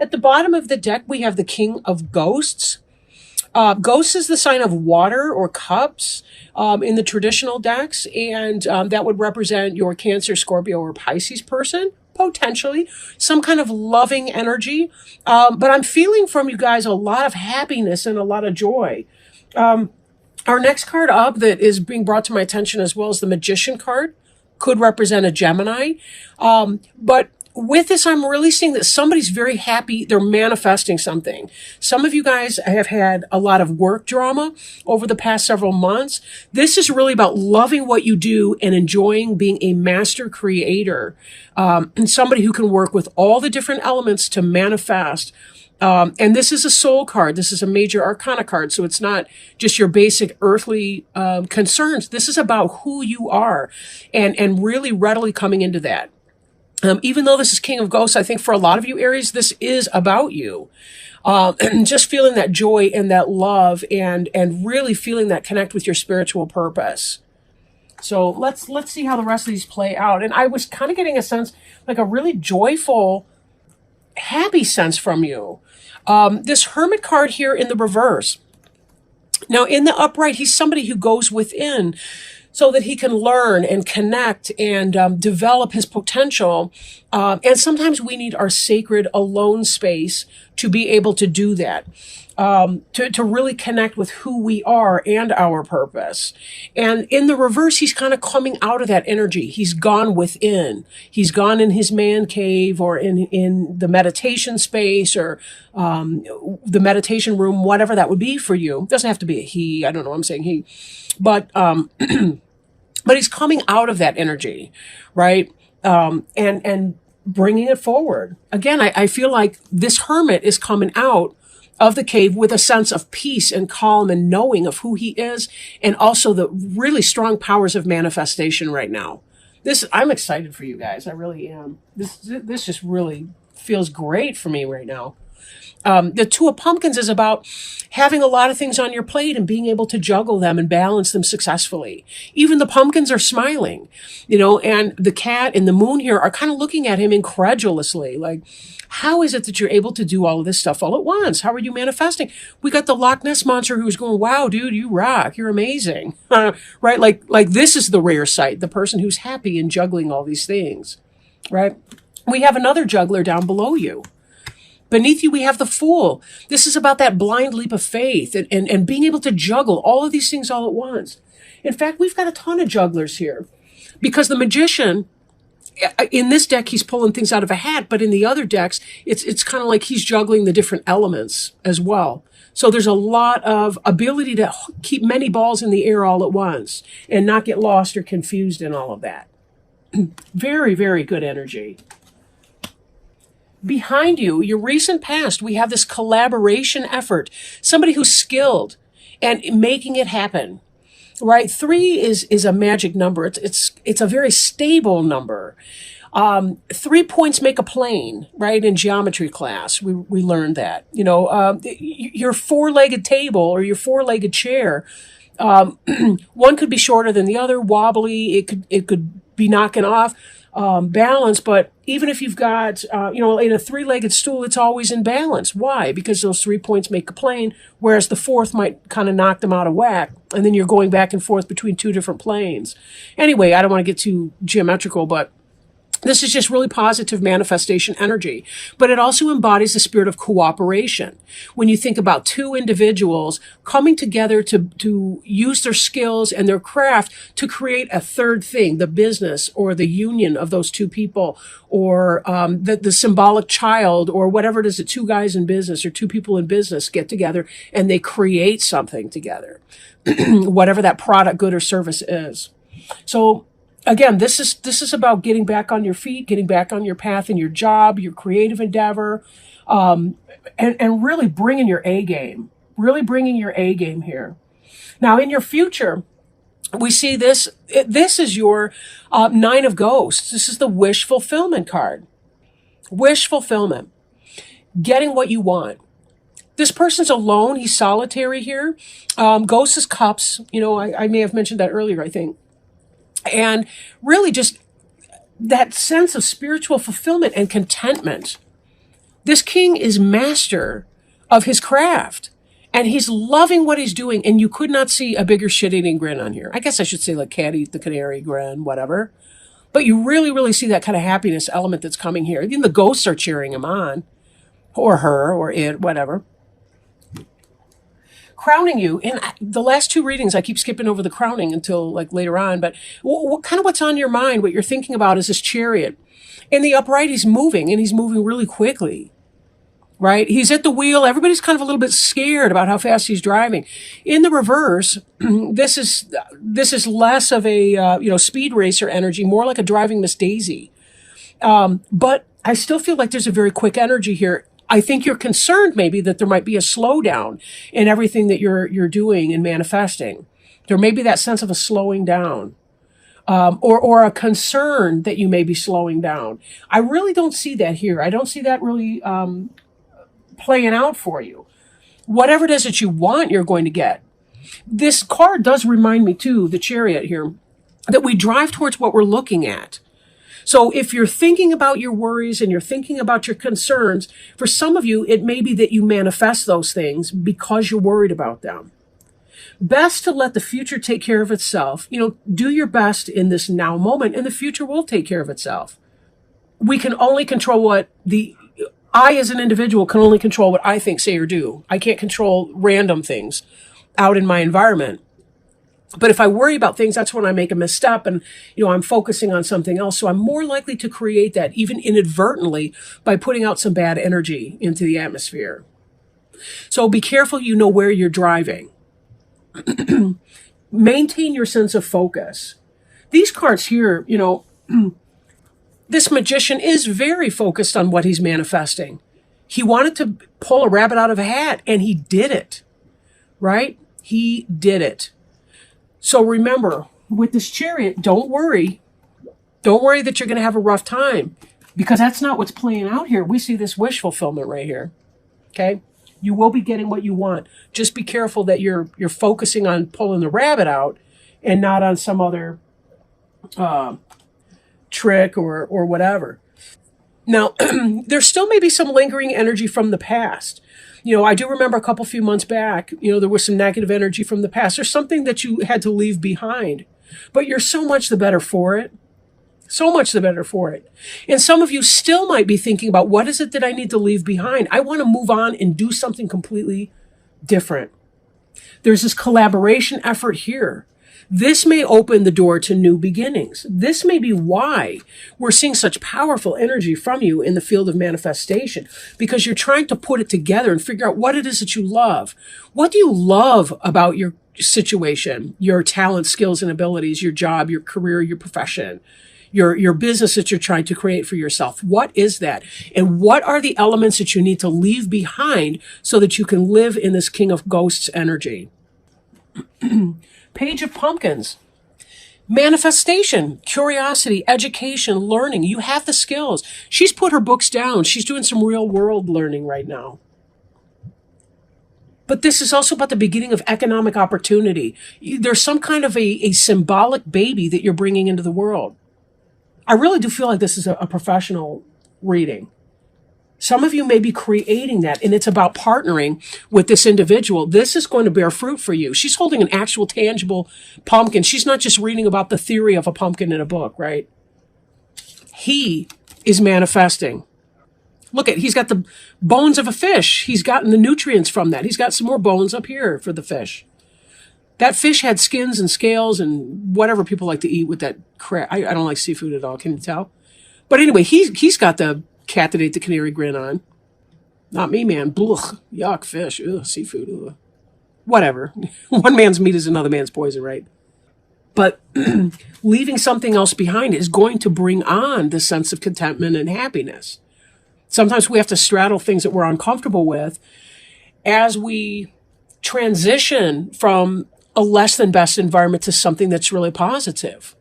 At the bottom of the deck, we have the King of Ghosts. Ghosts is the sign of water or cups in the traditional decks, and that would represent your Cancer, Scorpio, or Pisces person, potentially. Some kind of loving energy. But I'm feeling from you guys a lot of happiness and a lot of joy. Our next card up that is being brought to my attention as well as the Magician card could represent a Gemini. But with this, I'm really seeing that somebody's very happy. They're manifesting something. Some of you guys have had a lot of work drama over the past several months. This is really about loving what you do and enjoying being a master creator, and somebody who can work with all the different elements to manifest. And this is a soul card. This is a major arcana card. So it's not just your basic earthly concerns. This is about who you are and really readily coming into that. Even though this is King of Ghosts, I think for a lot of you Aries, this is about you. And just feeling that joy and that love and really feeling that connect with your spiritual purpose. So let's see how the rest of these play out. And I was kind of getting a sense, like a really joyful, happy sense from you. This Hermit card here in the reverse. Now in the upright, he's somebody who goes within so that he can learn and connect and develop his potential. And sometimes we need our sacred alone space to be able to do that, to really connect with who we are and our purpose. And in the reverse, he's kind of coming out of that energy. He's gone within. He's gone in his man cave or in the meditation space or the meditation room, whatever that would be for you. It doesn't have to be a he. I don't know. I'm saying he. But but he's coming out of that energy, right? And bringing it forward. Again, I feel like this hermit is coming out of the cave with a sense of peace and calm and knowing of who he is, and also the really strong powers of manifestation right now. I'm excited for you guys. I really am. This just really feels great for me right now. The Two of Pumpkins is about having a lot of things on your plate and being able to juggle them and balance them successfully. Even the pumpkins are smiling, and the cat and the moon here are kind of looking at him incredulously. Like, how is it that you're able to do all of this stuff all at once? How are you manifesting? We got the Loch Ness Monster who's going, wow, dude, you rock. You're amazing. Right? Like this is the rare sight, the person who's happy and juggling all these things, right? We have another juggler down below you. Beneath you, we have the Fool. This is about that blind leap of faith and being able to juggle all of these things all at once. In fact, we've got a ton of jugglers here because the Magician, in this deck, he's pulling things out of a hat, but in the other decks, it's kind of like he's juggling the different elements as well. So there's a lot of ability to keep many balls in the air all at once and not get lost or confused in all of that. Very, very good energy. Behind you, your recent past, we have this collaboration effort, somebody who's skilled and making it happen, right? 3 is a magic number. It's a very stable number. 3 points make a plane, right? In geometry class, we learned that. Your 4-legged table or your 4-legged chair, one could be shorter than the other, wobbly. It could be knocking off. Balance, but even if you've got, in a 3-legged stool, it's always in balance. Why? Because those 3 points make a plane, whereas the 4th might kind of knock them out of whack, and then you're going back and forth between 2 different planes. Anyway, I don't want to get too geometrical, but this is just really positive manifestation energy, but it also embodies the spirit of cooperation. When you think about 2 individuals coming together to use their skills and their craft to create a third thing, the business or the union of those 2 people, or the symbolic child, or whatever it is that 2 guys in business or 2 people in business get together and they create something together, whatever that product, good, or service is. So again, this is about getting back on your feet, getting back on your path in your job, your creative endeavor, and really bringing your A game. Really bringing your A game here. Now, in your future, we see this. This is your 9 of Ghosts. This is the wish fulfillment card. Wish fulfillment. Getting what you want. This person's alone. He's solitary here. Ghost is cups. I may have mentioned that earlier, I think. And really just that sense of spiritual fulfillment and contentment. This king is master of his craft. And he's loving what he's doing. And you could not see a bigger shit-eating grin on here. I guess I should say like cat eat the canary grin, whatever. But you really, really see that kind of happiness element that's coming here. Even the ghosts are cheering him on. Or her, or it, whatever. Crowning you. In the last two readings, I keep skipping over the crowning until like later on. But what's on your mind, what you're thinking about is this chariot. In the upright, he's moving, and he's moving really quickly. Right? He's at the wheel. Everybody's kind of a little bit scared about how fast he's driving. In the reverse, this is less of a speed racer energy, more like a driving Miss Daisy. But I still feel like there's a very quick energy here. I think you're concerned maybe that there might be a slowdown in everything that you're doing and manifesting. There may be that sense of a slowing down. Or a concern that you may be slowing down. I really don't see that here. I don't see that really playing out for you. Whatever it is that you want, you're going to get. This card does remind me too, the chariot here, that we drive towards what we're looking at. So if you're thinking about your worries and you're thinking about your concerns, for some of you, it may be that you manifest those things because you're worried about them. Best to let the future take care of itself. Do your best in this now moment, and the future will take care of itself. We can only control I, as an individual, can only control what I think, say, or do. I can't control random things out in my environment. But if I worry about things, that's when I make a misstep and, I'm focusing on something else. So I'm more likely to create that, even inadvertently, by putting out some bad energy into the atmosphere. So be careful you know where you're driving. Maintain your sense of focus. These cards here, this magician is very focused on what he's manifesting. He wanted to pull a rabbit out of a hat, and he did it, right? He did it. So remember, with this chariot, don't worry. Don't worry that you're going to have a rough time, because that's not what's playing out here. We see this wish fulfillment right here, okay? You will be getting what you want. Just be careful that you're focusing on pulling the rabbit out and not on some other trick or whatever. Now, there still may be some lingering energy from the past. I do remember a few months back, there was some negative energy from the past. There's something that you had to leave behind, but you're so much the better for it. So much the better for it. And some of you still might be thinking about, what is it that I need to leave behind? I want to move on and do something completely different. There's this collaboration effort here. This may open the door to new beginnings. This may be why we're seeing such powerful energy from you in the field of manifestation, because you're trying to put it together and figure out what it is that you love. What do you love about your situation, your talent, skills, and abilities, your job, your career, your profession, your business that you're trying to create for yourself? What is that? And what are the elements that you need to leave behind so that you can live in this King of Ghosts energy? Page of Pumpkins. Manifestation, curiosity, education, learning. You have the skills. She's put her books down. She's doing some real world learning right now. But this is also about the beginning of economic opportunity. There's some kind of a symbolic baby that you're bringing into the world. I really do feel like this is a professional reading. Some of you may be creating that, and it's about partnering with this individual. This is going to bear fruit for you. She's holding an actual tangible pumpkin. She's not just reading about the theory of a pumpkin in a book, right? He is manifesting. Look he's got the bones of a fish. He's gotten the nutrients from that. He's got some more bones up here for the fish. That fish had skins and scales and whatever people like to eat with that crap. I don't like seafood at all. Can you tell? But anyway, he's got the cat that ate the canary grin on. Not me, man. Blech. Yuck, fish. Ugh, seafood. Ugh. Whatever. One man's meat is another man's poison, right? But leaving something else behind is going to bring on the sense of contentment and happiness. Sometimes we have to straddle things that we're uncomfortable with as we transition from a less than best environment to something that's really positive.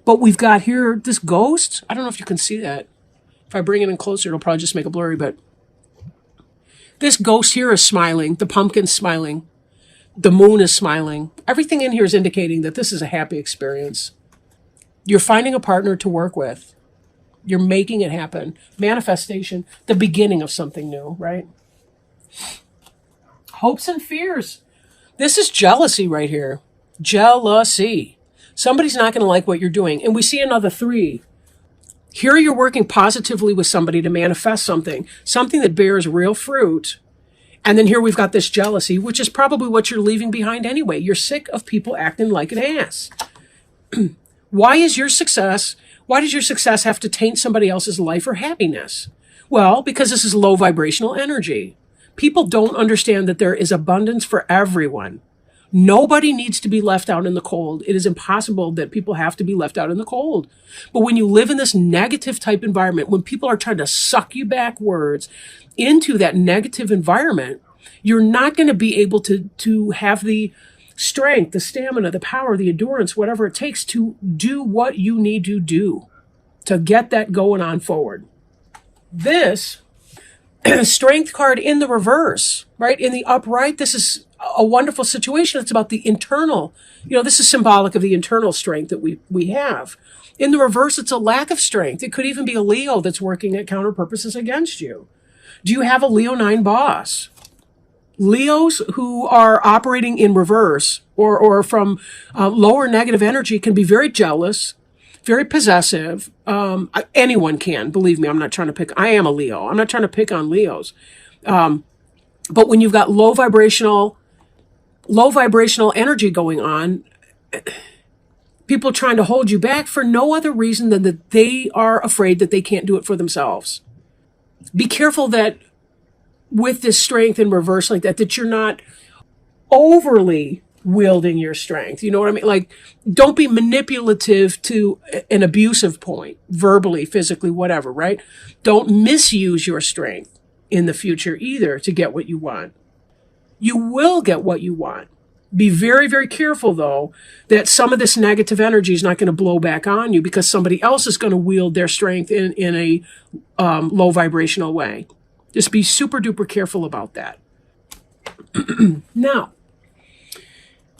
But we've got here this ghost. I don't know if you can see that. If I bring it in closer, it'll probably just make it blurry, but this ghost here is smiling. The pumpkin's smiling. The moon is smiling. Everything in here is indicating that this is a happy experience. You're finding a partner to work with. You're making it happen. Manifestation, the beginning of something new, right? Hopes and fears. This is jealousy right here. Jealousy. Somebody's not going to like what you're doing. And we see another 3. Here you're working positively with somebody to manifest something that bears real fruit. And then here we've got this jealousy, which is probably what you're leaving behind anyway. You're sick of people acting like an ass. Why does your success have to taint somebody else's life or happiness? Well, because this is low vibrational energy. People don't understand that there is abundance for everyone. Nobody needs to be left out in the cold. It is impossible that people have to be left out in the cold. But when you live in this negative type environment, when people are trying to suck you backwards into that negative environment, you're not going to be able to have the strength, the stamina, the power, the endurance, whatever it takes to do what you need to do to get that going on forward. This strength card in the reverse, right? In the upright, this is a wonderful situation. It's about the internal, this is symbolic of the internal strength that we have. In the reverse, it's a lack of strength. It could even be a Leo that's working at counter purposes against you. Do you have a Leo 9 boss? Leos who are operating in reverse or from lower negative energy can be very jealous, very possessive. Anyone can, believe me. I'm not trying to pick. I am a Leo. I'm not trying to pick on Leos. But when you've got low vibrational energy going on, people trying to hold you back for no other reason than that they are afraid that they can't do it for themselves. Be careful that with this strength in reverse like that you're not overly wielding your strength. You know what I mean? Like, don't be manipulative to an abusive point, verbally, physically, whatever, right? Don't misuse your strength in the future either to get what you want. You will get what you want. Be very, very careful, though, that some of this negative energy is not going to blow back on you because somebody else is going to wield their strength in a low vibrational way. Just be super duper careful about that. Now,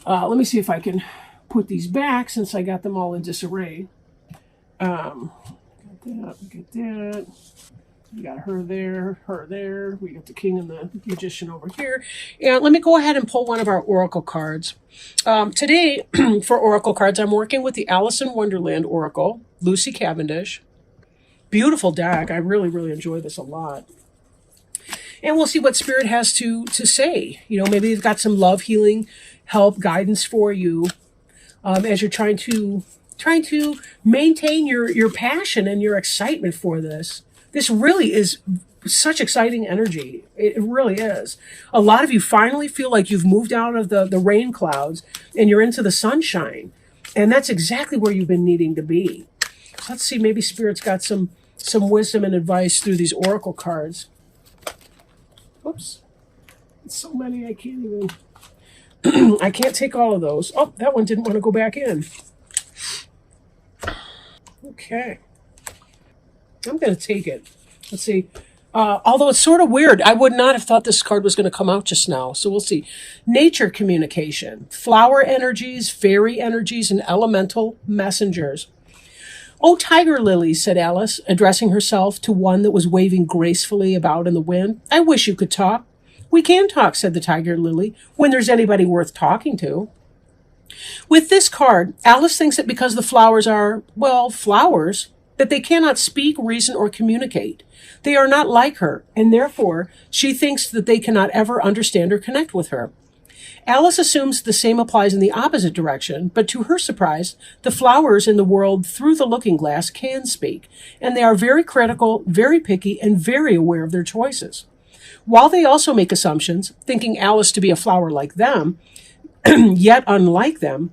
let me see if I can put these back since I got them all in disarray. Get that. We got her there. We got the king and the magician over here. And let me go ahead and pull one of our oracle cards. Today, for oracle cards, I'm working with the Alice in Wonderland Oracle, Lucy Cavendish. Beautiful deck. I really, really enjoy this a lot. And we'll see what Spirit has to say. Maybe they've got some love, healing, help, guidance for you as you're trying to maintain your passion and your excitement for this. This really is such exciting energy. It really is. A lot of you finally feel like you've moved out of the rain clouds and you're into the sunshine. And that's exactly where you've been needing to be. So let's see, maybe Spirit's got some wisdom and advice through these oracle cards. Whoops. So many I can't even... I can't take all of those. Oh, that one didn't want to go back in. Okay. I'm going to take it. Let's see. Although it's sort of weird. I would not have thought this card was going to come out just now. So we'll see. Nature communication. Flower energies, fairy energies, and elemental messengers. "Oh, tiger lilies," said Alice, addressing herself to one that was waving gracefully about in the wind. "I wish you could talk." "We can talk," said the tiger lily, "when there's anybody worth talking to." With this card, Alice thinks that because the flowers are, well, flowers, that they cannot speak, reason, or communicate. They are not like her, and therefore she thinks that they cannot ever understand or connect with her. Alice assumes the same applies in the opposite direction, but to her surprise, the flowers in the world through the looking glass can speak, and they are very critical, very picky, and very aware of their choices. While they also make assumptions, thinking Alice to be a flower like them, yet unlike them,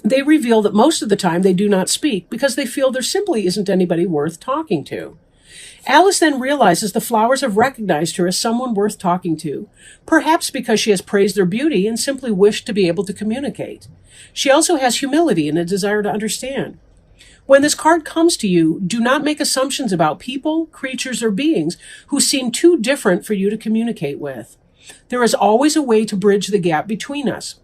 they reveal that most of the time they do not speak because they feel there simply isn't anybody worth talking to. Alice then realizes the flowers have recognized her as someone worth talking to, perhaps because she has praised their beauty and simply wished to be able to communicate. She also has humility and a desire to understand. When this card comes to you, do not make assumptions about people, creatures, or beings who seem too different for you to communicate with. There is always a way to bridge the gap between us.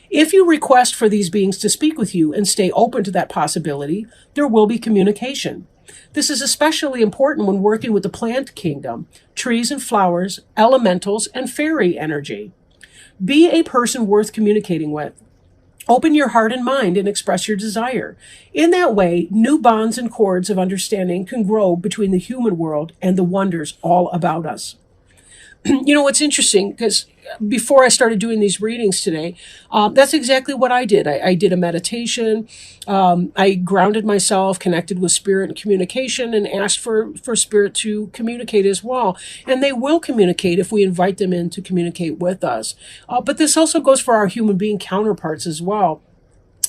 If you request for these beings to speak with you and stay open to that possibility, there will be communication. This is especially important when working with the plant kingdom, trees and flowers, elementals, and fairy energy. Be a person worth communicating with. Open your heart and mind and express your desire. In that way, new bonds and cords of understanding can grow between the human world and the wonders all about us. You know, what's interesting, because before I started doing these readings today, that's exactly what I did. I did a meditation. I grounded myself, connected with spirit and communication, and asked for spirit to communicate as well. And they will communicate if we invite them in to communicate with us. But this also goes for our human being counterparts as well.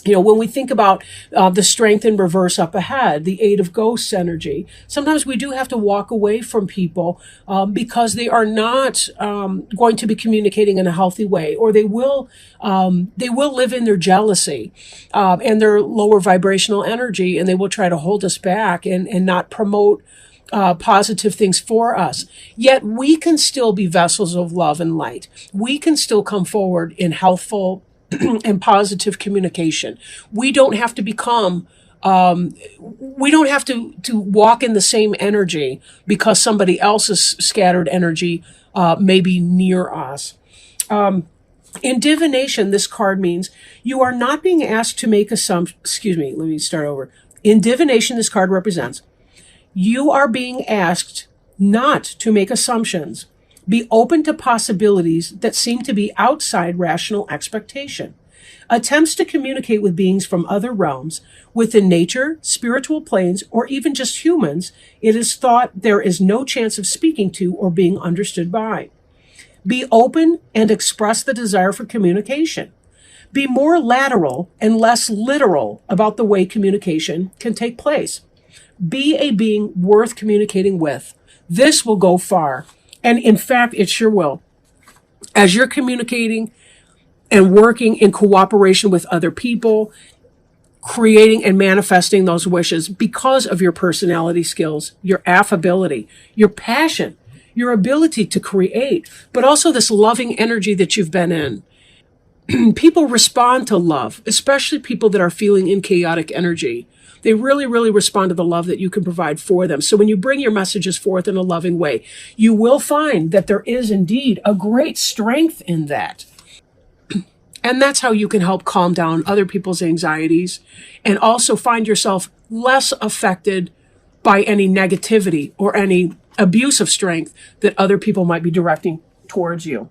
You know, when we think about the strength in reverse up ahead, the eight of ghosts energy, sometimes we do have to walk away from people because they are not going to be communicating in a healthy way, or they will live in their jealousy and their lower vibrational energy, and they will try to hold us back and not promote positive things for us. Yet we can still be vessels of love and light. We can still come forward in healthful and positive communication. We don't have to become, we don't have to walk in the same energy because somebody else's scattered energy may be near us. In divination, this card means you are not being asked to make assumptions. Excuse me, let me start over. In divination, this card represents you are being asked not to make assumptions. Be open to possibilities that seem to be outside rational expectation. Attempts to communicate with beings from other realms, within nature, spiritual planes, or even just humans, it is thought there is no chance of speaking to or being understood by. Be open and express the desire for communication. Be more lateral and less literal about the way communication can take place. Be a being worth communicating with. This will go far. And in fact, it sure will. As you're communicating and working in cooperation with other people, creating and manifesting those wishes because of your personality skills, your affability, your passion, your ability to create, but also this loving energy that you've been in. People respond to love, especially people that are feeling in chaotic energy. They really, really respond to the love that you can provide for them. So when you bring your messages forth in a loving way, you will find that there is indeed a great strength in that. And that's how you can help calm down other people's anxieties and also find yourself less affected by any negativity or any abuse of strength that other people might be directing towards you.